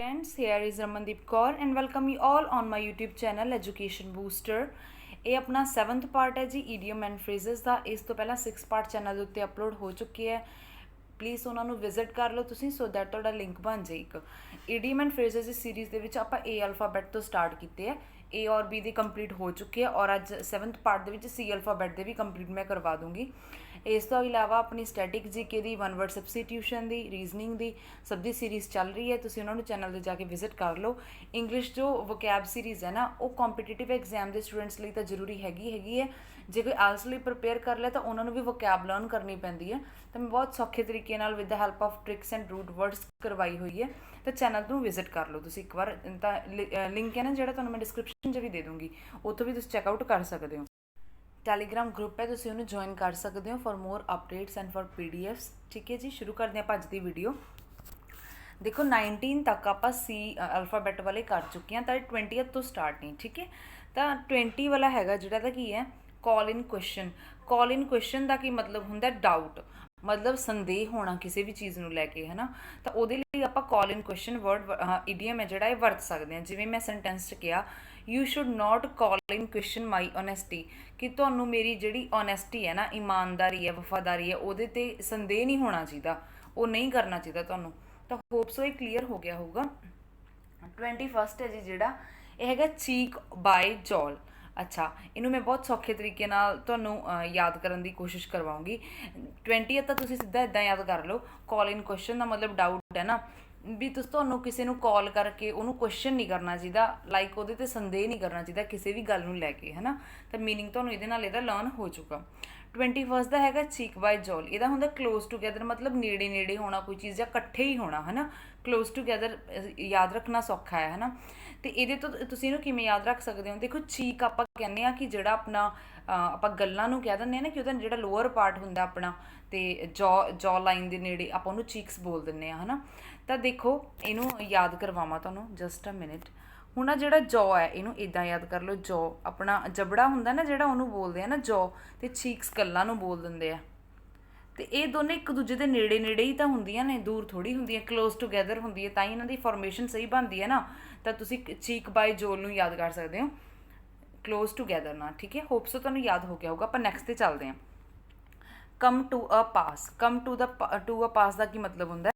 students, here is Ramandeep Kaur and welcome you all on my YouTube channel Education Booster। ਇਹ ਆਪਣਾ 7th part ਹੈ ਜੀ idiom and ਫਰੇਜ਼ਸ ਦਾ। ਇਸ ਤੋਂ ਪਹਿਲਾਂ 6 ਪਾਰਟ ਚੈਨਲ ਦੇ ਉੱਤੇ ਅਪਲੋਡ ਹੋ ਚੁੱਕੇ ਹੈ। ਪਲੀਜ਼ ਉਹਨਾਂ ਨੂੰ ਵਿਜ਼ਿਟ ਕਰ ਲਓ ਤੁਸੀਂ ਸੋ ਦੈਟ ਤੁਹਾਡਾ ਲਿੰਕ ਬਣ ਜਾਏ। ਇੱਕ ਈਡੀਅਮ ਐਂਡ ਫਰੇਜ਼ਸ ਦੀ ਸੀਰੀਜ਼ ਦੇ ਵਿੱਚ ਆਪਾਂ ਏ ਅਲਫਾਬੈਟ ਤੋਂ ਸਟਾਰਟ ਕੀਤੇ ਹੈ। ਏ ਔਰ ਬੀ ਦੇ ਕੰਪਲੀਟ ਹੋ ਚੁੱਕੇ ਹੈ ਔਰ ਅੱਜ 7th ਪਾਰਟ ਦੇ ਵਿੱਚ ਸੀ ਅਲਫਾਬੈਟ ਦੇ ਵੀ ਕੰਪਲੀਟ ਮੈਂ ਕਰਵਾ ਦੂੰਗੀ। ਇਸ ਤੋਂ ਇਲਾਵਾ ਆਪਣੀ ਸਟੈਟਿਕ ਜੀਕੇ ਦੀ 1 ਵਰਡ ਸਬਸਟੀਟਿਊਸ਼ਨ ਦੀ ਰੀਜ਼ਨਿੰਗ ਦੀ ਸਭ ਦੀ ਸੀਰੀਜ਼ ਚੱਲ ਰਹੀ ਹੈ। ਤੁਸੀਂ ਉਹਨਾਂ ਨੂੰ ਚੈਨਲ 'ਤੇ ਜਾ ਕੇ ਵਿਜ਼ਿਟ ਕਰ ਲਓ। ਇੰਗਲਿਸ਼ ਜੋ ਵੋਕੈਬ ਸੀਰੀਜ਼ ਹੈ ਨਾ ਉਹ ਕੰਪੀਟੀਟਿਵ ਐਗਜ਼ਾਮ ਦੇ ਸਟੂਡੈਂਟਸ ਲਈ ਤਾਂ ਜ਼ਰੂਰੀ ਹੈਗੀ ਹੈ। ਜੇ ਕੋਈ ਆਇਲਸ ਲਈ ਪ੍ਰਪੇਅਰ ਕਰ ਲਿਆ ਤਾਂ ਉਹਨਾਂ ਨੂੰ ਵੀ ਵੋਕੈਬ ਲਰਨ ਕਰਨੀ ਪੈਂਦੀ ਹੈ। ਤਾਂ ਮੈਂ ਬਹੁਤ ਸੌਖੇ ਤਰੀਕੇ ਨਾਲ with the help of tricks and root words ਕਰਵਾਈ ਹੋਈ ਹੈ। ਤਾਂ ਚੈਨਲ ਨੂੰ ਵਿਜ਼ਿਟ ਕਰ ਲਓ ਤੁਸੀਂ ਇੱਕ ਵਾਰ। ਤਾਂ ਲਿੰਕ ਹੈ ਨਾ ਜਿਹੜਾ ਤੁਹਾਨੂੰ ਮੈਂ ਡਿਸਕ੍ਰਿਪਸ਼ਨ 'ਚ ਵੀ ਦੇ ਦੂੰਗੀ, ਉੱਥੋਂ ਵੀ ਤੁਸੀਂ ਚੈੱਕਆਊਟ ਕਰ ਸਕਦੇ ਹੋ। ਟੈਲੀਗ੍ਰਾਮ ਗਰੁੱਪ ਹੈ, ਤੁਸੀਂ ਉਹਨੂੰ ਜੁਆਇਨ ਕਰ ਸਕਦੇ ਹੋ for more updates and for PDFs। ਠੀਕ ਹੈ ਜੀ, ਸ਼ੁਰੂ ਕਰਦੇ ਹਾਂ ਅੱਜ ਦੀ ਵੀਡੀਓ। ਦੇਖੋ 19 ਤੱਕ ਆਪਾਂ ਸੀ ਅਲਫਾਬੈਟ ਵਾਲੇ ਕਰ ਚੁੱਕੇ ਹਾਂ ਤਾਂ 20th ਤੋਂ ਸਟਾਰਟ ਨਹੀਂ। ਠੀਕ ਹੈ, ਤਾਂ 20 ਵਾਲਾ ਹੈਗਾ ਜਿਹੜਾ ਦਾ ਕੀ ਹੈ ਕਾਲ ਇਨ ਕੁਐਸਚਨ। ਕਾਲ ਇਨ ਕੁਐਸਚਨ ਦਾ ਕੀ ਮਤਲਬ ਹੁੰਦਾ ਡਾਊਟ, ਮਤਲਬ ਸੰਦੇਹ ਹੋਣਾ ਕਿਸੇ ਵੀ ਚੀਜ਼ ਨੂੰ ਲੈ ਕੇ, ਹੈ ਨਾ। ਤਾਂ ਉਹਦੇ ਲਈ ਆਪਾਂ ਕਾਲ ਇਨ ਕੁਐਸਚਨ ਵਰਡ ਈਡੀਅਮ ਹੈ ਜਿਹੜਾ ਇਹ ਵਰਤ ਸਕਦੇ ਹਾਂ। ਜਿਵੇਂ ਮੈਂ ਸੈਂਟੈਂਸ 'ਚ ਕਿਹਾ you should note call in question my honesty, ਕਿ ਤੁਹਾਨੂੰ ਮੇਰੀ ਜਿਹੜੀ ਓਨੈਸਟੀ ਹੈ ਨਾ, ਇਮਾਨਦਾਰੀ ਹੈ, ਵਫਾਦਾਰੀ ਹੈ, ਉਹਦੇ 'ਤੇ ਸੰਦੇਹ ਨਹੀਂ ਹੋਣਾ ਚਾਹੀਦਾ, ਉਹ ਨਹੀਂ ਕਰਨਾ ਚਾਹੀਦਾ ਤੁਹਾਨੂੰ। ਤਾਂ ਹੋਪਸ ਉਹ ਇਹ ਕਲੀਅਰ ਹੋ ਗਿਆ ਹੋਊਗਾ। 21st ਹੈ ਜੀ ਜਿਹੜਾ ਇਹ ਹੈਗਾ ਚੀਕ ਬਾਏ ਜੌਲ। ਅੱਛਾ, ਇਹਨੂੰ ਮੈਂ ਬਹੁਤ ਸੌਖੇ ਤਰੀਕੇ ਨਾਲ ਤੁਹਾਨੂੰ ਯਾਦ ਕਰਨ ਦੀ ਕੋਸ਼ਿਸ਼ ਕਰਵਾਉਂਗੀ। 20th ਤਾਂ ਤੁਸੀਂ ਸਿੱਧਾ ਇੱਦਾਂ ਯਾਦ ਕਰ ਲਓ। ਕਾਲ ਇਨ ਕੁਐਸਚਨ ਦਾ ਮਤਲਬ ਡਾਊਟ ਹੈ ਨਾ, ਵੀ ਤੁਹਾਨੂੰ ਕਿਸੇ ਨੂੰ ਕਾਲ ਕਰਕੇ ਉਹਨੂੰ ਕੁਐਸਚਨ ਨਹੀਂ ਕਰਨਾ ਚਾਹੀਦਾ, ਲਾਈਕ ਉਹਦੇ 'ਤੇ ਸੰਦੇਹ ਨਹੀਂ ਕਰਨਾ ਚਾਹੀਦਾ ਕਿਸੇ ਵੀ ਗੱਲ ਨੂੰ ਲੈ ਕੇ, ਹੈ ਨਾ। ਤਾਂ ਮੀਨਿੰਗ ਤੁਹਾਨੂੰ ਇਹਦੇ ਨਾਲ ਇਹਦਾ ਲਰਨ ਹੋ ਚੁੱਕਾ। 21st ਦਾ ਹੈਗਾ ਚੀਕ ਬਾਏ ਜੌਲ। ਇਹਦਾ ਹੁੰਦਾ ਕਲੋਜ਼ ਟੂਗੈਦਰ, ਮਤਲਬ ਨੇੜੇ ਨੇੜੇ ਹੋਣਾ ਕੋਈ ਚੀਜ਼ ਜਾਂ ਇਕੱਠੇ ਹੀ ਹੋਣਾ, ਹੈ ਨਾ। ਕਲੋਜ਼ ਟੂਗੈਦਰ ਯਾਦ ਰੱਖਣਾ ਸੌਖਾ ਹੈ ਨਾ। ਅਤੇ ਇਹਦੇ ਤੋਂ ਤੁਸੀਂ ਇਹਨੂੰ ਕਿਵੇਂ ਯਾਦ ਰੱਖ ਸਕਦੇ ਹੋ। ਦੇਖੋ ਚੀਕ ਆਪਾਂ ਕਹਿੰਦੇ ਹਾਂ ਕਿ ਜਿਹੜਾ ਆਪਣਾ ਆਪਾਂ ਗੱਲਾਂ ਨੂੰ ਕਹਿ ਦਿੰਦੇ ਹਾਂ ਨਾ ਕਿ ਉਹਦਾ ਜਿਹੜਾ ਲੋਅਰ ਪਾਰਟ ਹੁੰਦਾ ਆਪਣਾ, ਅਤੇ ਜੌ ਲਾਈਨ ਦੇ ਨੇੜੇ ਆਪਾਂ ਉਹਨੂੰ ਚੀਕਸ ਬੋਲ ਦਿੰਦੇ ਹਾਂ, ਹੈ ਨਾ। ਤਾਂ ਦੇਖੋ ਇਹਨੂੰ ਯਾਦ ਕਰਵਾਵਾਂ ਤੁਹਾਨੂੰ, ਜਸਟ ਅ ਮਿਨਟ। ਹੁਣ ਆ ਜਿਹੜਾ ਜੌ ਹੈ ਇਹਨੂੰ ਇੱਦਾਂ ਯਾਦ ਕਰ ਲਓ। ਜੌ ਆਪਣਾ ਜਬੜਾ ਹੁੰਦਾ ਨਾ ਜਿਹੜਾ, ਉਹਨੂੰ ਬੋਲਦੇ ਆ ਨਾ ਜੌ, ਅਤੇ ਚੀਕਸ ਗੱਲਾਂ ਨੂੰ ਬੋਲ ਦਿੰਦੇ ਆ। ਅਤੇ ਇਹ ਦੋਨੇ ਇੱਕ ਦੂਜੇ ਦੇ ਨੇੜੇ ਨੇੜੇ ਹੀ ਤਾਂ ਹੁੰਦੀਆਂ ਨੇ, ਦੂਰ ਥੋੜ੍ਹੀ ਹੁੰਦੀਆਂ, ਕਲੋਜ਼ ਟੂਗੈਦਰ ਹੁੰਦੀ ਹੈ, ਤਾਂ ਹੀ ਇਹਨਾਂ ਦੀ ਫੋਰਮੇਸ਼ਨ ਸਹੀ ਬਣਦੀ ਹੈ ਨਾ। ਤਾਂ ਤੁਸੀਂ ਚੀਕ ਬਾਏ ਜੋਲ ਨੂੰ ਯਾਦ ਕਰ ਸਕਦੇ ਹੋ ਕਲੋਜ਼ ਟੂਗੈਦਰ ਨਾਲ। ਠੀਕ ਹੈ, ਹੋਪਸ ਤੁਹਾਨੂੰ ਯਾਦ ਹੋ ਗਿਆ ਹੋਊਗਾ। ਆਪਾਂ ਨੈਕਸਟ 'ਤੇ ਚੱਲਦੇ ਹਾਂ। ਕਮ to a pass. Come to a pass ਦਾ ਕੀ ਮਤਲਬ ਹੁੰਦਾ?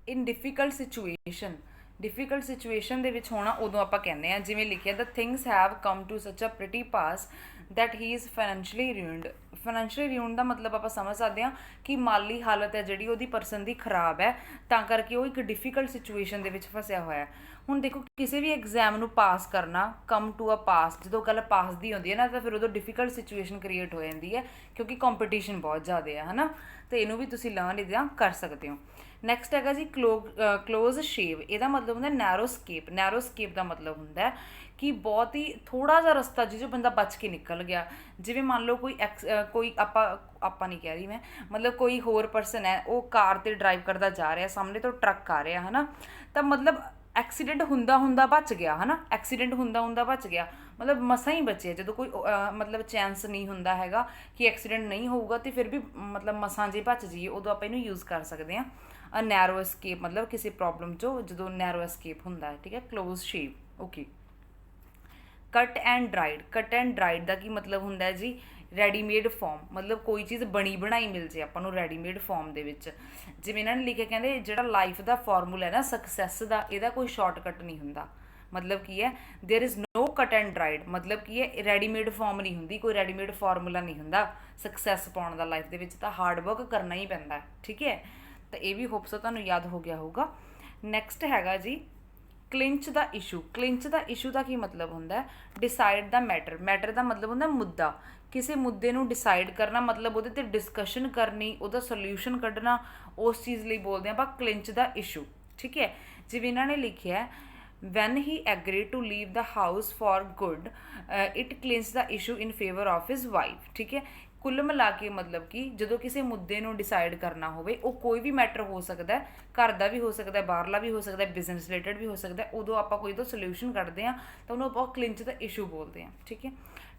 In difficult situation. Difficult situation ਦੇ ਵਿੱਚ ਹੋਣਾ ਉਦੋਂ ਆਪਾਂ ਕਹਿੰਦੇ ਹਾਂ, ਜਿਵੇਂ ਲਿਖਿਆ the things have come to such a pretty pass that he is financially ruined. Financially ruined ਦਾ ਮਤਲਬ ਆਪਾਂ ਸਮਝ ਸਕਦੇ ਹਾਂ ਕਿ ਮਾਲੀ ਹਾਲਤ ਹੈ ਜਿਹੜੀ ਉਹਦੀ ਪਰਸਨ ਦੀ ਖਰਾਬ ਹੈ, ਤਾਂ ਕਰਕੇ ਉਹ ਇੱਕ ਡਿਫੀਕਲਟ ਸਿਚੁਏਸ਼ਨ ਦੇ ਵਿੱਚ ਫਸਿਆ ਹੋਇਆ। ਹੁਣ ਦੇਖੋ ਕਿਸੇ ਵੀ ਐਗਜ਼ਾਮ ਨੂੰ ਪਾਸ ਕਰਨਾ, ਕਮ ਟੂ ਅ ਪਾਸ, ਜਦੋਂ ਗੱਲ ਪਾਸ ਦੀ ਹੁੰਦੀ ਹੈ ਨਾ ਤਾਂ ਫਿਰ ਉਦੋਂ ਡਿਫੀਕਲਟ ਸਿਚੁਏਸ਼ਨ ਕ੍ਰੀਏਟ ਹੋ ਜਾਂਦੀ ਹੈ, ਕਿਉਂਕਿ ਕੰਪੀਟੀਸ਼ਨ ਬਹੁਤ ਜ਼ਿਆਦਾ ਹੈ ਨਾ। ਤਾਂ ਇਹਨੂੰ ਵੀ ਤੁਸੀਂ ਲਰਨ ਇੱਦਾਂ ਕਰ ਸਕਦੇ ਹੋ। ਨੈਕਸਟ ਹੈਗਾ ਜੀ ਕਲੋਜ਼ ਸ਼ੇਵ। ਇਹਦਾ ਮਤਲਬ ਹੁੰਦਾ ਨੈਰੋ ਸਕੇਪ। ਨੈਰੋ ਸਕੇਪ ਦਾ ਮਤਲਬ ਹੁੰਦਾ ਕਿ ਬਹੁਤ ਹੀ ਥੋੜ੍ਹਾ ਜਿਹਾ ਰਸਤਾ ਜਿਹਦੇ 'ਚੋਂ ਬੰਦਾ ਬਚ ਕੇ ਨਿਕਲ ਗਿਆ। ਜਿਵੇਂ ਮੰਨ ਲਓ ਕੋਈ ਆਪਾਂ ਨਹੀਂ ਕਹਿ ਰਹੀ ਮੈਂ, ਮਤਲਬ ਕੋਈ ਹੋਰ ਪਰਸਨ ਹੈ, ਉਹ ਕਾਰ 'ਤੇ ਡਰਾਈਵ ਕਰਦਾ ਜਾ ਰਿਹਾ, ਸਾਹਮਣੇ ਤੋਂ ਟਰੱਕ ਆ ਰਿਹਾ, ਹੈ ਨਾ। ਤਾਂ ਮਤਲਬ ਐਕਸੀਡੈਂਟ ਹੁੰਦਾ ਬਚ ਗਿਆ, ਹੈ ਨਾ। ਐਕਸੀਡੈਂਟ ਹੁੰਦਾ ਬਚ ਗਿਆ, ਮਤਲਬ ਮਸਾਂ ਹੀ ਬਚਿਆ। ਜਦੋਂ ਕੋਈ ਮਤਲਬ ਚਾਂਸ ਨਹੀਂ ਹੁੰਦਾ ਹੈਗਾ ਕਿ ਐਕਸੀਡੈਂਟ ਨਹੀਂ ਹੋਊਗਾ, ਅਤੇ ਫਿਰ ਵੀ ਮਤਲਬ ਮਸਾਂ ਜੇ ਬਚ ਜਾਈਏ, ਉਦੋਂ ਆਪਾਂ ਇਹਨੂੰ ਯੂਜ਼ ਕਰ ਸਕਦੇ ਹਾਂ। ਅ ਨੈਰੋ ਐਸਕੇਪ, ਮਤਲਬ ਕਿਸੇ ਪ੍ਰੋਬਲਮ 'ਚੋਂ ਜਦੋਂ ਨੈਰੋ ਐਸਕੇਪ ਹੁੰਦਾ ਹੈ। ਠੀਕ ਹੈ, ਕਲੋਜ਼ ਸ਼ੇਪ। ਓਕੇ। ਕੱਟ ਐਂਡ ਡਰਾਈਡ। ਕੱਟ ਐਂਡ ਡਰਾਈਡ ਦਾ ਕੀ ਮਤਲਬ ਹੁੰਦਾ ਜੀ? ਰੈਡੀਮੇਡ ਫੋਰਮ, ਮਤਲਬ ਕੋਈ ਚੀਜ਼ ਬਣੀ ਬਣਾਈ ਮਿਲ ਜੇ ਆਪਾਂ ਨੂੰ ਰੈਡੀਮੇਡ ਫੋਰਮ ਦੇ ਵਿੱਚ। ਜਿਵੇਂ ਇਹਨਾਂ ਨੇ ਲਿਖਿਆ, ਕਹਿੰਦੇ ਜਿਹੜਾ ਲਾਈਫ ਦਾ ਫਾਰਮੂਲਾ ਹੈ ਨਾ ਸਕਸੈਸ ਦਾ, ਇਹਦਾ ਕੋਈ ਸ਼ਾਰਟਕਟ ਨਹੀਂ ਹੁੰਦਾ। ਮਤਲਬ ਕੀ ਹੈ? ਦੇਅਰ ਇਜ਼ ਨੋ ਕੱਟ ਐਂਡ ਡਰਾਈਡ, ਮਤਲਬ ਕੀ ਹੈ? ਰੈਡੀਮੇਡ ਫੋਰਮ ਨਹੀਂ ਹੁੰਦੀ, ਕੋਈ ਰੈਡੀਮੇਡ ਫਾਰਮੂਲਾ ਨਹੀਂ ਹੁੰਦਾ ਸਕਸੈਸ ਪਾਉਣ ਦਾ ਲਾਈਫ ਦੇ ਵਿੱਚ, ਤਾਂ ਹਾਰਡ ਵਰਕ ਕਰਨਾ ਹੀ ਪੈਂਦਾ। ਠੀਕ ਹੈ, ਤਾਂ ਇਹ ਵੀ ਹੋਪਸ ਤੁਹਾਨੂੰ ਯਾਦ ਹੋ ਗਿਆ ਹੋਊਗਾ। ਨੈਕਸਟ ਹੈਗਾ ਜੀ ਕਲਿੰਚ ਦਾ ਇਸ਼ੂ। ਕਲਿੰਚ ਦਾ ਇਸ਼ੂ ਦਾ ਕੀ ਮਤਲਬ ਹੁੰਦਾ? ਡਿਸਾਈਡ ਦਾ ਮੈਟਰ। ਮੈਟਰ ਦਾ ਮਤਲਬ ਹੁੰਦਾ ਮੁੱਦਾ, ਕਿਸੇ ਮੁੱਦੇ ਨੂੰ ਡਿਸਾਈਡ ਕਰਨਾ, ਮਤਲਬ ਉਹਦੇ 'ਤੇ ਡਿਸਕਸ਼ਨ ਕਰਨੀ, ਉਹਦਾ ਸੋਲਿਊਸ਼ਨ ਕੱਢਣਾ, ਉਸ ਚੀਜ਼ ਲਈ ਬੋਲਦੇ ਹਾਂ ਆਪਾਂ ਕਲਿੰਚ ਦਾ ਇਸ਼ੂ। ਠੀਕ ਹੈ, ਜਿਵੇਂ ਇਹਨਾਂ ਨੇ ਲਿਖਿਆ when he agree to leave the house for good it clinched the issue in favour of his wife. ਠੀਕ ਹੈ, ਕੁੱਲ ਮਿਲਾ ਕੇ ਮਤਲਬ ਕਿ ਜਦੋਂ ਕਿਸੇ ਮੁੱਦੇ ਨੂੰ ਡਿਸਾਈਡ ਕਰਨਾ ਹੋਵੇ, ਉਹ ਕੋਈ ਵੀ ਮੈਟਰ ਹੋ ਸਕਦਾ, ਘਰ ਦਾ ਵੀ ਹੋ ਸਕਦਾ, ਬਾਹਰਲਾ ਵੀ ਹੋ ਸਕਦਾ, ਬਿਜ਼ਨਸ ਰਿਲੇਟਡ ਵੀ ਹੋ ਸਕਦਾ, ਉਦੋਂ ਆਪਾਂ ਕੋਈ ਤੋਂ ਸੋਲਿਊਸ਼ਨ ਕੱਢਦੇ ਹਾਂ ਤਾਂ ਉਹਨੂੰ ਆਪਾਂ ਕਲਿੰਚ ਦਾ ਇਸ਼ੂ ਬੋਲਦੇ ਹਾਂ। ਠੀਕ ਹੈ,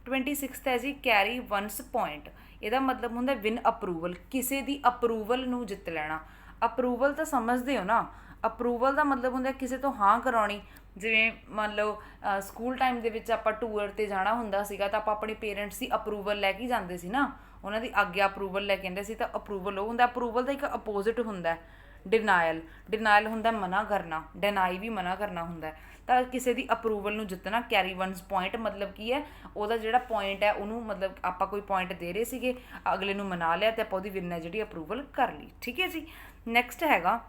26th ਹੈ ਜੀ ਕੈਰੀ ਵਨਸ ਪੁਆਇੰਟ। ਇਹਦਾ ਮਤਲਬ ਹੁੰਦਾ ਵਿਨ ਅਪਰੂਵਲ, ਕਿਸੇ ਦੀ ਅਪਰੂਵਲ ਨੂੰ ਜਿੱਤ ਲੈਣਾ। ਅਪਰੂਵਲ ਤਾਂ ਸਮਝਦੇ ਹੋ ਨਾ, ਅਪਰੂਵਲ ਦਾ ਮਤਲਬ ਹੁੰਦਾ ਕਿਸੇ ਤੋਂ ਹਾਂ ਕਰਾਉਣੀ। ਜਿਵੇਂ ਮੰਨ ਲਓ ਸਕੂਲ ਟਾਈਮ ਦੇ ਵਿੱਚ ਆਪਾਂ ਟੂਰ 'ਤੇ ਜਾਣਾ ਹੁੰਦਾ ਸੀਗਾ ਤਾਂ ਆਪਾਂ ਆਪਣੇ ਪੇਰੈਂਟਸ ਦੀ ਅਪਰੂਵਲ ਲੈ ਕੇ ਹੀ ਜਾਂਦੇ ਸੀ ਨਾ, ਉਹਨਾਂ ਦੀ ਆਗਿਆ ਅਪਰੂਵਲ ਲੈ ਕੇ ਆਉਂਦੇ ਸੀ। ਤਾਂ ਅਪਰੂਵਲ ਉਹ ਹੁੰਦਾ। ਅਪਰੂਵਲ ਦਾ ਇੱਕ ਅਪੋਜ਼ਿਟ ਹੁੰਦਾ ਡਿਨਾਇਲ। ਡਿਨਾਇਲ ਹੁੰਦਾ ਮਨਾ ਕਰਨਾ, ਡਿਨਾਈ ਵੀ ਮਨਾ ਕਰਨਾ ਹੁੰਦਾ। ਤਾਂ ਕਿਸੇ ਦੀ ਅਪਰੂਵਲ ਨੂੰ ਜਿੱਤਣਾ, ਕੈਰੀ ਵਨਸ ਪੁਆਇੰਟ ਮਤਲਬ ਕੀ ਹੈ, ਉਹਦਾ ਜਿਹੜਾ ਪੁਆਇੰਟ ਹੈ ਉਹਨੂੰ ਮਤਲਬ ਆਪਾਂ ਕੋਈ ਪੁਆਇੰਟ ਦੇ ਰਹੇ ਸੀਗੇ, ਅਗਲੇ ਨੂੰ ਮਨਾ ਲਿਆ ਅਤੇ ਆਪਾਂ ਉਹਦੀ ਵਿਨ ਹੈ ਜਿਹੜੀ ਅਪਰੂਵਲ ਕਰ ਲਈ। ਠੀਕ ਹੈ ਜੀ। ਨੈਕਸਟ ਹੈਗਾ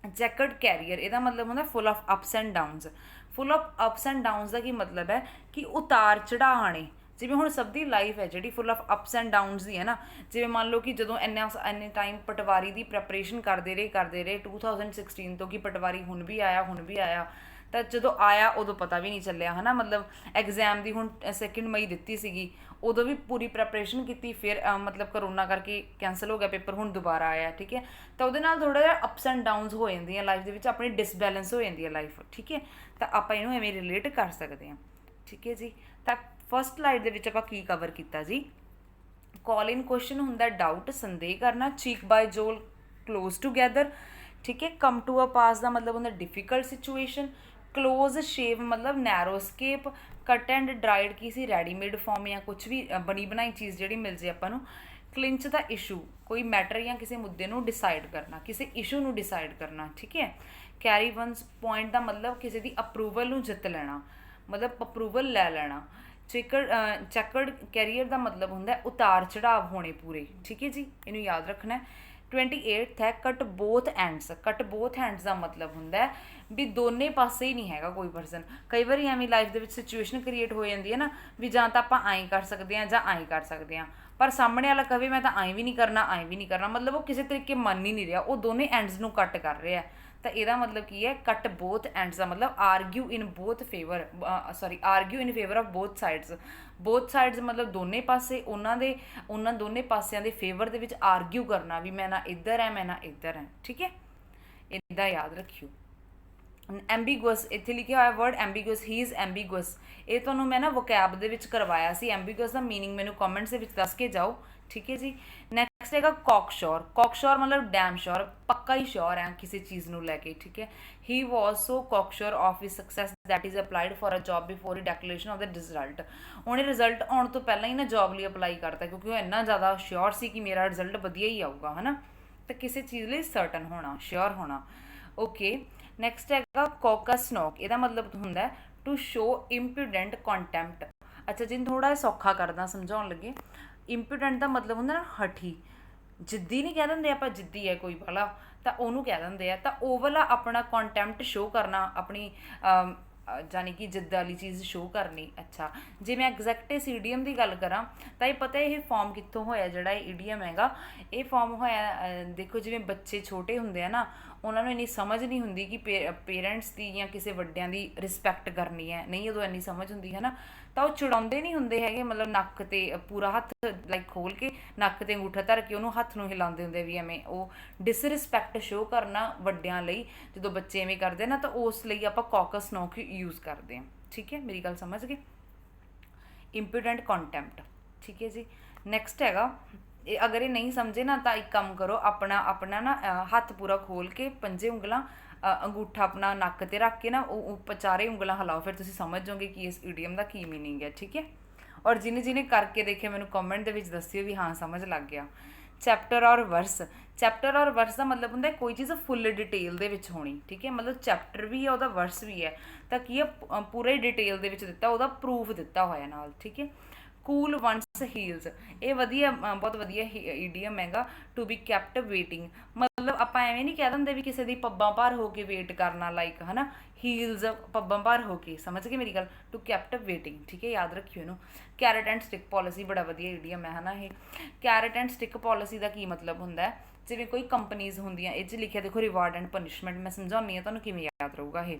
ਚੈਕਰਡ ਕੈਰੀਅਰ। ਇਹਦਾ ਮਤਲਬ ਹੁੰਦਾ full of ups and downs. Full of ups and downs ਦਾ ਕੀ ਮਤਲਬ ਹੈ ਕਿ ਉਤਾਰ ਚੜ੍ਹਾਅ ਆਣੇ। ਜਿਵੇਂ ਹੁਣ ਸਭ ਦੀ ਲਾਈਫ ਹੈ ਜਿਹੜੀ ਫੁੱਲ ਆਫ ਅਪਸ ਐਂਡ ਡਾਊਨਸ ਦੀ ਹੈ ਨਾ। ਜਿਵੇਂ ਮੰਨ ਲਓ ਕਿ ਜਦੋਂ ਇੰਨੇ ਟਾਈਮ ਪਟਵਾਰੀ ਦੀ ਪ੍ਰੈਪਰੇਸ਼ਨ ਕਰਦੇ ਰਹੇ 2016 ਤੋਂ, ਕਿ ਪਟਵਾਰੀ ਹੁਣ ਵੀ ਆਇਆ ਤਾਂ ਜਦੋਂ ਆਇਆ ਉਦੋਂ ਪਤਾ ਵੀ ਨਹੀਂ ਚੱਲਿਆ ਹੈ ਨਾ। ਮਤਲਬ ਐਗਜ਼ਾਮ ਦੀ ਹੁਣ 2 ਮਈ ਦਿੱਤੀ ਸੀਗੀ, ਉਦੋਂ ਵੀ ਪੂਰੀ ਪ੍ਰੈਪਰੇਸ਼ਨ ਕੀਤੀ, ਫਿਰ ਮਤਲਬ ਕਰੋਨਾ ਕਰਕੇ ਕੈਂਸਲ ਹੋ ਗਿਆ ਪੇਪਰ, ਹੁਣ ਦੁਬਾਰਾ ਆਇਆ। ਠੀਕ ਹੈ। ਤਾਂ ਉਹਦੇ ਨਾਲ ਥੋੜ੍ਹਾ ਜਿਹਾ ਅਪਸ ਐਂਡ ਡਾਊਨਸ ਹੋ ਜਾਂਦੀਆਂ ਲਾਈਫ ਦੇ ਵਿੱਚ, ਆਪਣੀ ਡਿਸਬੈਲੈਂਸ ਹੋ ਜਾਂਦੀ ਹੈ ਲਾਈਫ। ਠੀਕ ਹੈ। ਤਾਂ ਆਪਾਂ ਇਹਨੂੰ ਐਵੇਂ ਰਿਲੇਟ ਕਰ ਸਕਦੇ ਹਾਂ। ਠੀਕ ਹੈ ਜੀ। ਤਾਂ ਫਸਟ ਸਲਾਈਡ ਦੇ ਵਿੱਚ ਆਪਾਂ ਕੀ ਕਵਰ ਕੀਤਾ ਜੀ। ਕਾਲ ਇਨ ਕੁਐਸਚਨ ਹੁੰਦਾ ਡਾਊਟ, ਸੰਦੇਹ ਕਰਨਾ। Cheek by jowl, close together. ਠੀਕ ਹੈ। ਕਮ ਟੂ ਅ ਪਾਸ ਦਾ ਮਤਲਬ ਹੁੰਦਾ ਡਿਫਿਕਲਟ ਸਿਚੁਏਸ਼ਨ। ਕਲੋਜ਼ ਸ਼ੇਵ ਮਤਲਬ narrow escape. Cut and dried ਕੀ ਸੀ, ਰੈਡੀਮੇਡ ਫਾਰਮ ਜਾਂ ਕੁਛ ਵੀ ਬਣੀ ਬਣਾਈ ਚੀਜ਼ ਜਿਹੜੀ ਮਿਲ ਜੇ ਆਪਾਂ ਨੂੰ। ਕਲਿੰਚ ਦਾ ਇਸ਼ੂ, ਕੋਈ ਮੈਟਰ ਜਾਂ ਕਿਸੇ ਮੁੱਦੇ ਨੂੰ ਡਿਸਾਈਡ ਕਰਨਾ, ਕਿਸੇ ਇਸ਼ੂ ਨੂੰ ਡਿਸਾਈਡ ਕਰਨਾ। ਠੀਕ ਹੈ। ਕੈਰੀ ਵਨਸ ਪੁਆਇੰਟ ਦਾ ਮਤਲਬ ਕਿਸੇ ਦੀ ਅਪਰੂਵਲ ਨੂੰ ਜਿੱਤ ਲੈਣਾ, ਮਤਲਬ ਅਪਰੂਵਲ ਲੈ ਲੈਣਾ। ਚੈਕਰਡ ਕੈਰੀਅਰ ਦਾ ਮਤਲਬ ਹੁੰਦਾ ਉਤਾਰ ਚੜਾਵ ਹੋਣੇ ਪੂਰੇ। ਠੀਕ ਹੈ ਜੀ। ਇਹਨੂੰ ਯਾਦ ਰੱਖਣਾ। 28th ਹੈ ਕੱਟ ਬੋਥ ਐਂਡਸ। ਕੱਟ ਬੋਥ ਹੈਂਡਸ ਦਾ ਮਤਲਬ ਹੁੰਦਾ ਵੀ ਦੋਨੇ ਪਾਸੇ ਹੀ ਨਹੀਂ ਹੈਗਾ ਕੋਈ ਪਰਸਨ। ਕਈ ਵਾਰੀ ਐਵੇਂ ਲਾਈਫ ਦੇ ਵਿੱਚ ਸਿਚੁਏਸ਼ਨ ਕ੍ਰੀਏਟ ਹੋ ਜਾਂਦੀ ਹੈ ਨਾ ਵੀ ਜਾਂ ਤਾਂ ਆਪਾਂ ਐਂ ਕਰ ਸਕਦੇ ਹਾਂ ਜਾਂ ਐਂ ਕਰ ਸਕਦੇ ਹਾਂ, ਪਰ ਸਾਹਮਣੇ ਵਾਲਾ ਕਹੇ ਮੈਂ ਤਾਂ ਐਂ ਵੀ ਨਹੀਂ ਕਰਨਾ ਐਂ ਵੀ ਨਹੀਂ ਕਰਨਾ, ਮਤਲਬ ਉਹ ਕਿਸੇ ਤਰੀਕੇ ਮੰਨ ਹੀ ਨਹੀਂ ਰਿਹਾ, ਉਹ ਦੋਨੇ ਐਂਡਸ ਨੂੰ ਕੱਟ ਕਰ ਰਿਹਾ। ਤਾਂ ਇਹਦਾ ਮਤਲਬ ਕੀ ਹੈ, ਕੱਟ ਬੋਥ ਐਂਡਸ ਦਾ ਮਤਲਬ argue in favour of both sides. Both sides ਮਤਲਬ ਦੋਨੇ ਪਾਸੇ, ਉਹਨਾਂ ਦੋਨੇ ਪਾਸਿਆਂ ਦੇ ਫੇਵਰ ਦੇ ਵਿੱਚ ਆਰਗਿਊ ਕਰਨਾ ਵੀ ਮੈਂ ਨਾ ਇੱਧਰ ਹੈ ਮੈਂ ਨਾ ਇੱਧਰ ਹੈ। ਠੀਕ ਹੈ। ਇੱਦਾਂ ਯਾਦ ਰੱਖਿਓ। ਐਂਬੀਗੁਅਸ, ਇੱਥੇ ਲਿਖਿਆ ਹੋਇਆ ਵਰਡ ਐਂਬੀਗੁਅਸ, ਹੀ ਇਜ਼ ਐਂਬੀਗੁਅਸ। ਇਹ ਤੁਹਾਨੂੰ ਮੈਂ ਨਾ ਵੋਕੈਬ ਦੇ ਵਿੱਚ ਕਰਵਾਇਆ ਸੀ। ਐਂਬੀਗੁਅਸ ਦਾ ਮੀਨਿੰਗ ਮੈਨੂੰ ਕਮੈਂਟਸ ਦੇ ਵਿੱਚ ਦੱਸ ਕੇ ਜਾਓ। ਠੀਕ ਹੈ ਜੀ। ਨੈਕਸਟ ਹੈਗਾ ਕੌਕਸ਼ੋਰ। ਕੌਕਸ਼ੋਰ ਮਤਲਬ ਡੈਮ ਸ਼ੋਰ, ਪੱਕਾ ਹੀ ਸ਼ੋਰ ਹੈ ਕਿਸੇ ਚੀਜ਼ ਨੂੰ ਲੈ ਕੇ। ਠੀਕ ਹੈ। He was so cocksure of his success that is applied for a job before he declaration of the result. ਉਹਨੇ ਰਿਜ਼ਲਟ ਆਉਣ ਤੋਂ ਪਹਿਲਾਂ ਹੀ ਨਾ ਜੌਬ ਲਈ ਅਪਲਾਈ ਕਰਤਾ, ਕਿਉਂਕਿ ਉਹ ਇੰਨਾ ਜ਼ਿਆਦਾ ਸ਼ੋਰ ਸੀ ਕਿ ਮੇਰਾ ਰਿਜ਼ਲਟ ਵਧੀਆ ਹੀ ਆਊਗਾ, ਹੈ ਨਾ। ਤਾਂ ਕਿਸੇ ਚੀਜ਼ ਲਈ ਸਰਟਨ ਹੋਣਾ, ਸ਼ੋਰ ਹੋਣਾ। ਓਕੇ। ਨੈਕਸਟ ਹੈਗਾ ਕੋਕਸ ਨੌਕ। ਇਹਦਾ ਮਤਲਬ ਹੁੰਦਾ ਟੂ ਸ਼ੋ ਇੰਪੀਡੈਂਟ ਕੰਟੈਂਪਟ। ਅੱਛਾ ਜੀ, ਥੋੜ੍ਹਾ ਜਿਹਾ ਸੌਖਾ ਕਰਦਾ ਸਮਝਾਉਣ ਲੱਗੇ। ਇੰਪੀਡੈਂਟ ਦਾ ਮਤਲਬ ਹੁੰਦਾ ਨਾ ਹਠੀ, ਜਿੱਦੀ ਨਹੀਂ ਕਹਿ ਦਿੰਦੇ ਆਪਾਂ, ਜਿੱਦੀ ਹੈ ਕੋਈ ਵਾਲਾ ਤਾਂ ਉਹਨੂੰ ਕਹਿ ਦਿੰਦੇ ਆ। ਤਾਂ ਉਹ ਵਾਲਾ ਆਪਣਾ ਕੰਟੈਂਪਟ ਸ਼ੋ ਕਰਨਾ, ਆਪਣੀ ਜਾਨੀ ਕਿ ਜਿੱਦ ਵਾਲੀ ਚੀਜ਼ ਸ਼ੋ ਕਰਨੀ। ਅੱਛਾ, ਜੇ ਮੈਂ ਐਗਜ਼ੈਕਟਿਵ ਈਡੀਅਮ ਦੀ ਗੱਲ ਕਰਾਂ ਤਾਂ ਇਹ ਪਤਾ ਇਹ ਫਾਰਮ ਕਿੱਥੋਂ ਹੋਇਆ, ਜਿਹੜਾ ਇਹ ਈਡੀਅਮ ਹੈਗਾ ਇਹ ਫਾਰਮ ਹੋਇਆ ਦੇਖੋ ਜਿਵੇਂ ਬੱਚੇ ਛੋਟੇ ਹੁੰਦੇ ਆ ਨਾ, ਉਹਨਾਂ ਨੂੰ ਇੰਨੀ ਸਮਝ ਨਹੀਂ ਹੁੰਦੀ ਕਿ ਪੇਰੈਂਟਸ ਦੀ ਜਾਂ ਕਿਸੇ ਵੱਡਿਆਂ ਦੀ ਰਿਸਪੈਕਟ ਕਰਨੀ ਹੈ, ਨਹੀਂ ਉਦੋਂ ਇੰਨੀ ਸਮਝ ਹੁੰਦੀ ਹੈ ਨਾ, ਤਾਂ ਉਹ ਚਿੜਾਉਂਦੇ ਨਹੀਂ ਹੁੰਦੇ ਹੈਗੇ, ਮਤਲਬ ਨੱਕ 'ਤੇ ਪੂਰਾ ਹੱਥ ਲਾਈਕ ਖੋਲ੍ਹ ਕੇ ਨੱਕ 'ਤੇ ਅੰਗੂਠਾ ਧਰ ਕੇ ਉਹਨੂੰ ਹੱਥ ਨੂੰ ਹਿਲਾਉਂਦੇ ਹੁੰਦੇ ਵੀ ਐਵੇਂ ਉਹ ਡਿਸਰਿਸਪੈਕਟ ਸ਼ੋਅ ਕਰਨਾ ਵੱਡਿਆਂ ਲਈ। ਜਦੋਂ ਬੱਚੇ ਐਵੇਂ ਕਰਦੇ ਨਾ ਤਾਂ ਉਸ ਲਈ ਆਪਾਂ ਕੌਕਸ ਨੌਕ ਯੂਜ਼ ਕਰਦੇ ਹਾਂ। ਠੀਕ ਹੈ, ਮੇਰੀ ਗੱਲ ਸਮਝ ਗਏ। ਇੰਪੀਡੈਂਟ ਕੰਟੈਂਪਟ। ਠੀਕ ਹੈ ਜੀ। ਨੈਕਸਟ ਹੈਗਾ ਅਗਰ ਇਹ ਨਹੀਂ ਸਮਝੇ ਨਾ ਤਾਂ ਇੱਕ ਕੰਮ ਕਰੋ, ਆਪਣਾ ਨਾ ਹੱਥ ਪੂਰਾ ਖੋਲ੍ਹ ਕੇ 5 ਉਂਗਲਾਂ ਅੰਗੂਠਾ ਆਪਣਾ ਨੱਕ 'ਤੇ ਰੱਖ ਕੇ ਨਾ ਉਹ 4 ਉਂਗਲਾਂ ਹਿਲਾਓ, ਫਿਰ ਤੁਸੀਂ ਸਮਝ ਜਾਓਗੇ ਕਿ ਇਸ ਈਡੀਅਮ ਦਾ ਕੀ ਮੀਨਿੰਗ ਹੈ। ਠੀਕ ਹੈ। ਔਰ ਜਿਹਨੇ ਕਰਕੇ ਦੇਖੇ ਮੈਨੂੰ ਕਮੈਂਟ ਦੇ ਵਿੱਚ ਦੱਸਿਓ ਵੀ ਹਾਂ ਸਮਝ ਲੱਗ ਗਿਆ। ਚੈਪਟਰ ਔਰ ਵਰਸ। ਚੈਪਟਰ ਔਰ ਵਰਸ ਦਾ ਮਤਲਬ ਹੁੰਦਾ ਕੋਈ ਚੀਜ਼ ਫੁੱਲ ਡਿਟੇਲ ਦੇ ਵਿੱਚ ਹੋਣੀ। ਠੀਕ ਹੈ। ਮਤਲਬ ਚੈਪਟਰ ਵੀ ਹੈ ਉਹਦਾ, ਵਰਸ ਵੀ ਹੈ, ਤਾਂ ਕੀ ਹੈ ਪੂਰੇ ਡਿਟੇਲ ਦੇ ਵਿੱਚ ਦਿੱਤਾ, ਉਹਦਾ ਪ੍ਰੂਫ ਦਿੱਤਾ ਹੋਇਆ ਨਾਲ। ਠੀਕ ਹੈ। Cool one's heels. ਇਹ ਵਧੀਆ, ਬਹੁਤ ਵਧੀਆ ਈਡੀਅਮ ਹੈਗਾ। ਟੂ ਬੀ ਕੈਪਟ ਵੇਟਿੰਗ, ਮਤਲਬ ਆਪਾਂ ਐਵੇਂ ਨਹੀਂ ਕਹਿ ਦਿੰਦੇ ਵੀ ਕਿਸੇ ਦੀ ਪੱਬਾਂ ਭਾਰ ਹੋ ਕੇ ਵੇਟ ਕਰਨਾ, ਲਾਈਕ ਹੈ ਨਾ, ਹੀਲਸ ਪੱਬਾਂ ਭਾਰ ਹੋ ਕੇ, ਸਮਝ ਗਏ ਮੇਰੀ ਗੱਲ। To kept waiting. ਠੀਕ ਹੈ, ਯਾਦ ਰੱਖਿਓ ਇਹਨੂੰ। ਕੈਰਟ ਐਂਡ ਸਟਿਕ ਪੋਲਿਸੀ ਬੜਾ ਵਧੀਆ ਈਡੀਅਮ ਹੈ ਨਾ ਇਹ। ਕੈਰਟ ਐਂਡ ਸਟਿਕ ਪੋਲਿਸੀ ਦਾ ਕੀ ਮਤਲਬ ਹੁੰਦਾ, ਜਿਵੇਂ ਕੋਈ ਕੰਪਨੀਜ਼ ਹੁੰਦੀਆਂ, ਇਹ 'ਚ ਲਿਖਿਆ ਦੇਖੋ ਰਿਵਾਰਡ ਐਂਡ ਪਨਿਸ਼ਮੈਂਟ, ਮੈਂ ਸਮਝਾਉਂਦੀ ਹਾਂ ਤੁਹਾਨੂੰ ਕਿਵੇਂ ਯਾਦ ਰਹੂਗਾ ਇਹ।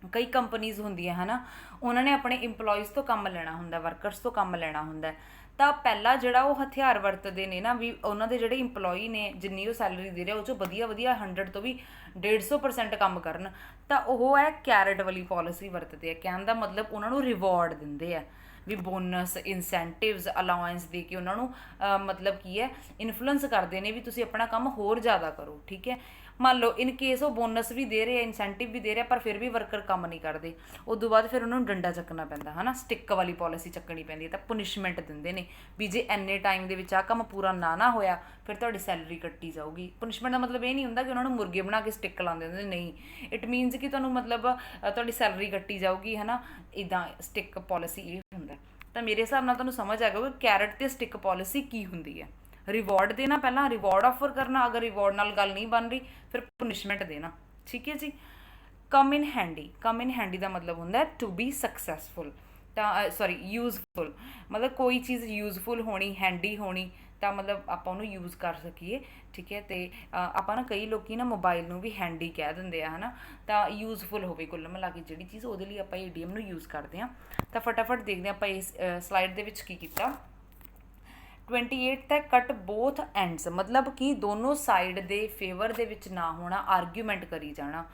ਕਈ ਕੰਪਨੀਜ਼ ਹੁੰਦੀਆਂ ਹੈ ਨਾ, ਉਹਨਾਂ ਨੇ ਆਪਣੇ ਇੰਪਲੋਈਜ਼ ਤੋਂ ਕੰਮ ਲੈਣਾ ਹੁੰਦਾ, ਵਰਕਰਸ ਤੋਂ ਕੰਮ ਲੈਣਾ ਹੁੰਦਾ, ਤਾਂ ਪਹਿਲਾਂ ਜਿਹੜਾ ਉਹ ਹਥਿਆਰ ਵਰਤਦੇ ਨੇ ਨਾ ਵੀ ਉਹਨਾਂ ਦੇ ਜਿਹੜੇ ਇੰਪਲੋਈ ਨੇ ਜਿੰਨੀ ਉਹ ਸੈਲਰੀ ਦੇ ਰਿਹਾ ਉਹ 'ਚੋਂ ਵਧੀਆ 100 ਤੋਂ ਵੀ 150% ਕੰਮ ਕਰਨ, ਤਾਂ ਉਹ ਹੈ ਕੈਰਟ ਵਾਲੀ ਪੋਲਿਸੀ ਵਰਤਦੇ ਆ। ਕਹਿਣ ਦਾ ਮਤਲਬ ਉਹਨਾਂ ਨੂੰ ਰਿਵਾਰਡ ਦਿੰਦੇ ਆ ਵੀ ਬੋਨਸ, ਇਨਸੈਂਟਿਵਸ, ਅਲਾਉੈਂਸ ਦੇ ਕੇ ਉਹਨਾਂ ਨੂੰ ਮਤਲਬ ਕੀ ਹੈ ਇਨਫਲੂਐਂਸ ਕਰਦੇ ਨੇ ਵੀ ਤੁਸੀਂ ਆਪਣਾ ਕੰਮ ਹੋਰ ਜ਼ਿਆਦਾ ਕਰੋ। ਠੀਕ ਹੈ। ਮੰਨ ਲਓ ਇਨ ਕੇਸ ਉਹ ਬੋਨਸ ਵੀ ਦੇ ਰਹੇ ਆ, ਇਨਸੈਂਟਿਵ ਵੀ ਦੇ ਰਿਹਾ, ਪਰ ਫਿਰ ਵੀ ਵਰਕਰ ਕੰਮ ਨਹੀਂ ਕਰਦੇ, ਉਦੋਂ ਬਾਅਦ ਫਿਰ ਉਹਨਾਂ ਨੂੰ ਡੰਡਾ ਚੱਕਣਾ ਪੈਂਦਾ ਹੈ ਨਾ, ਸਟਿੱਕ ਵਾਲੀ ਪੋਲਿਸੀ ਚੱਕਣੀ ਪੈਂਦੀ ਹੈ। ਤਾਂ ਪੁਨਿਸ਼ਮੈਂਟ ਦਿੰਦੇ ਨੇ ਵੀ ਜੇ ਇੰਨੇ ਟਾਈਮ ਦੇ ਵਿੱਚ ਆਹ ਕੰਮ ਪੂਰਾ ਨਾ ਹੋਇਆ ਫਿਰ ਤੁਹਾਡੀ ਸੈਲਰੀ ਕੱਟੀ ਜਾਊਗੀ। ਪੁਨਿਸ਼ਮੈਂਟ ਦਾ ਮਤਲਬ ਇਹ ਨਹੀਂ ਹੁੰਦਾ ਕਿ ਉਹਨਾਂ ਨੂੰ ਮੁਰਗੇ ਬਣਾ ਕੇ ਸਟਿੱਕ ਲਾਉਂਦੇ ਹੁੰਦੇ, ਨਹੀਂ, ਇਟ ਮੀਨਸ ਕਿ ਤੁਹਾਨੂੰ ਮਤਲਬ ਤੁਹਾਡੀ ਸੈਲਰੀ ਕੱਟੀ ਜਾਊਗੀ ਹੈ ਨਾ, ਇੱਦਾਂ ਸਟਿੱਕ ਪੋਲਿਸੀ ਇਹ ਹੁੰਦਾ। ਤਾਂ ਮੇਰੇ ਹਿਸਾਬ ਨਾਲ ਤੁਹਾਨੂੰ ਸਮਝ ਆ ਗਿਆ ਕਿ ਕੈਰਟ ਤੇ ਸਟਿੱਕ ਪੋਲਿਸੀ ਕੀ ਹੁੰਦੀ ਹੈ। ਰਿਵਾਰਡ ਦੇਣਾ, ਪਹਿਲਾਂ ਰਿਵਾਰਡ ਆਫਰ ਕਰਨਾ, ਅਗਰ ਰਿਵਾਰਡ ਨਾਲ ਗੱਲ ਨਹੀਂ ਬਣ ਰਹੀ ਫਿਰ ਪੁਨਿਸ਼ਮੈਂਟ ਦੇਣਾ, ਠੀਕ ਹੈ ਜੀ। ਕਮ ਇਨ ਹੈਂਡੀ, ਕਮ ਇਨ ਹੈਂਡੀ ਦਾ ਮਤਲਬ ਹੁੰਦਾ ਟੂ ਬੀ ਸਕਸੈਸਫੁਲ, ਤਾਂ ਸੌਰੀ ਯੂਜ਼ਫੁਲ, ਮਤਲਬ ਕੋਈ ਚੀਜ਼ ਯੂਜ਼ਫੁਲ ਹੋਣੀ, ਹੈਂਡੀ ਹੋਣੀ, ਤਾਂ ਮਤਲਬ ਆਪਾਂ ਉਹਨੂੰ ਯੂਜ਼ ਕਰ ਸਕੀਏ, ਠੀਕ ਹੈ। ਅਤੇ ਆਪਾਂ ਨਾ ਕਈ ਲੋਕ ਨਾ ਮੋਬਾਈਲ ਨੂੰ ਵੀ ਹੈਂਡੀ ਕਹਿ ਦਿੰਦੇ ਆ ਹੈ ਨਾ, ਤਾਂ ਯੂਜ਼ਫੁਲ ਹੋਵੇ ਕੁੱਲ ਮਿਲਾ ਕੇ ਜਿਹੜੀ ਚੀਜ਼, ਉਹਦੇ ਲਈ ਆਪਾਂ ਈਡੀਅਮ ਨੂੰ ਯੂਜ਼ ਕਰਦੇ ਹਾਂ। ਤਾਂ ਫਟਾਫਟ ਦੇਖਦੇ ਹਾਂ ਆਪਾਂ ਇਸ ਸਲਾਈਡ ਦੇ ਵਿੱਚ ਕੀ ਕੀਤਾ। 28 ਤੱਕ ਕੱਟ ਬੋਥ ਐਂਡਸ, ਮਤਲਬ ਕਿ ਦੋਨੋਂ ਸਾਈਡ ਦੇ ਫੇਵਰ ਦੇ ਵਿੱਚ ਨਾ ਹੋਣਾ, ਆਰਗੂਮੈਂਟ ਕਰੀ ਜਾਣਾ।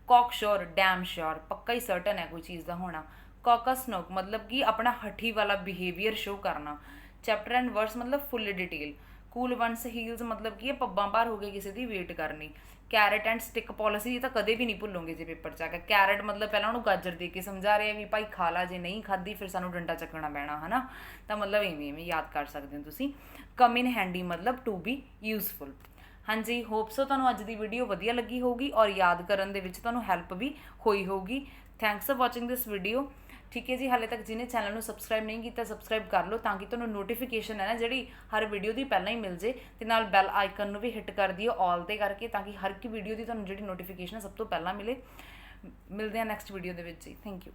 ਕੌਕ ਸ਼ੋਰ, ਡੈਮ ਸ਼ੋਰ, ਪੱਕਾ ਹੀ ਸਰਟਨ ਹੈ ਕੋਈ ਚੀਜ਼ ਦਾ ਹੋਣਾ। ਕੌਕਸ ਨੋਕ ਮਤਲਬ ਕਿ ਆਪਣਾ ਹੱਠੀ ਵਾਲਾ ਬਿਹੇਵੀਅਰ ਸ਼ੋ ਕਰਨਾ। ਚੈਪਟਰ ਐਂਡ ਵਰਸ ਮਤਲਬ ਫੁੱਲ ਡਿਟੇਲ। ਕੂਲ ਵਨਸ ਹੀਲਸ ਮਤਲਬ ਕਿ ਇਹ ਪੱਬਾਂ ਭਾਰ ਹੋ ਕੇ ਕਿਸੇ ਦੀ ਵੇਟ ਕਰਨੀ। ਕੈਰਟ ਐਂਡ ਸਟਿੱਕ ਪੋਲਿਸੀ ਤਾਂ ਕਦੇ ਵੀ ਨਹੀਂ ਭੁੱਲੋਗੇ ਜੇ ਪੇਪਰ 'ਚ ਆ ਗਿਆ। ਕੈਰਟ ਮਤਲਬ ਪਹਿਲਾਂ ਉਹਨੂੰ ਗਾਜਰ ਦੇ ਕੇ ਸਮਝਾ ਰਿਹਾ ਵੀ ਭਾਈ ਖਾ ਲਾ, ਜੇ ਨਹੀਂ ਖਾਧੀ ਫਿਰ ਸਾਨੂੰ ਡੰਡਾ ਚੱਕਣਾ ਪੈਣਾ ਹੈ ਨਾ, ਤਾਂ ਮਤਲਬ ਇਵੇਂ ਯਾਦ ਕਰ ਸਕਦੇ ਹੋ ਤੁਸੀਂ। ਕਮ ਇਨ ਹੈਂਡੀ ਮਤਲਬ ਟੂ ਬੀ ਯੂਜ਼ਫੁਲ। ਹਾਂਜੀ, ਹੋਪ ਸੋ ਤੁਹਾਨੂੰ ਅੱਜ ਦੀ ਵੀਡੀਓ ਵਧੀਆ ਲੱਗੀ ਹੋਊਗੀ ਔਰ ਯਾਦ ਕਰਨ ਦੇ ਵਿੱਚ ਤੁਹਾਨੂੰ ਹੈਲਪ ਵੀ ਹੋਈ ਹੋਊਗੀ। Thanks for watching this video, ਠੀਕ ਹੈ ਜੀ। ਹਾਲੇ ਤੱਕ ਜਿਹਨੇ ਚੈਨਲ ਨੂੰ ਸਬਸਕ੍ਰਾਈਬ ਨਹੀਂ ਕੀਤਾ ਸਬਸਕ੍ਰਾਈਬ ਕਰ ਲਓ, ਤਾਂ ਕਿ ਤੁਹਾਨੂੰ ਨੋਟੀਫਿਕੇਸ਼ਨ ਹੈ ਨਾ ਜਿਹੜੀ ਹਰ ਵੀਡੀਓ ਦੀ ਪਹਿਲਾਂ ਹੀ ਮਿਲ ਜੇ, ਅਤੇ ਨਾਲ ਬੈਲ ਆਈਕਨ ਨੂੰ ਵੀ ਹਿੱਟ ਕਰ ਦਿਓ ਆਲ 'ਤੇ ਕਰਕੇ, ਤਾਂ ਕਿ ਹਰ ਇੱਕ ਵੀਡੀਓ ਦੀ ਤੁਹਾਨੂੰ ਜਿਹੜੀ ਨੋਟੀਫਿਕੇਸ਼ਨ ਸਭ ਤੋਂ ਪਹਿਲਾਂ ਮਿਲੇ। ਮਿਲਦੇ ਹਾਂ ਨੈਕਸਟ ਵੀਡੀਓ ਦੇ ਵਿੱਚ ਜੀ। Thank you.